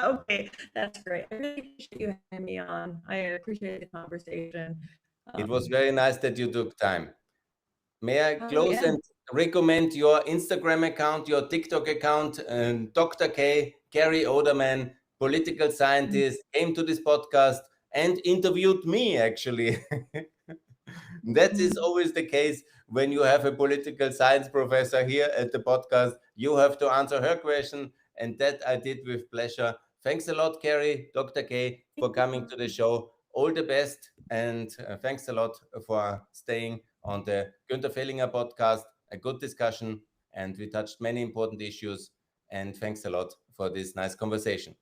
Okay, that's great. I really appreciate you having me on. I appreciate the conversation. It was very nice that you took time. May I close yeah. and recommend your Instagram account, your TikTok account, and Dr. K, Kari Odermann, political scientist, came to this podcast and interviewed me, actually. That is always the case when you have a political science professor here at the podcast. You have to answer her question, and that I did with pleasure. Thanks a lot, Kari, Dr. K, for coming to the show. All the best, and thanks a lot for staying on the Günther Fellinger podcast. A good discussion, and we touched many important issues. And thanks a lot for this nice conversation.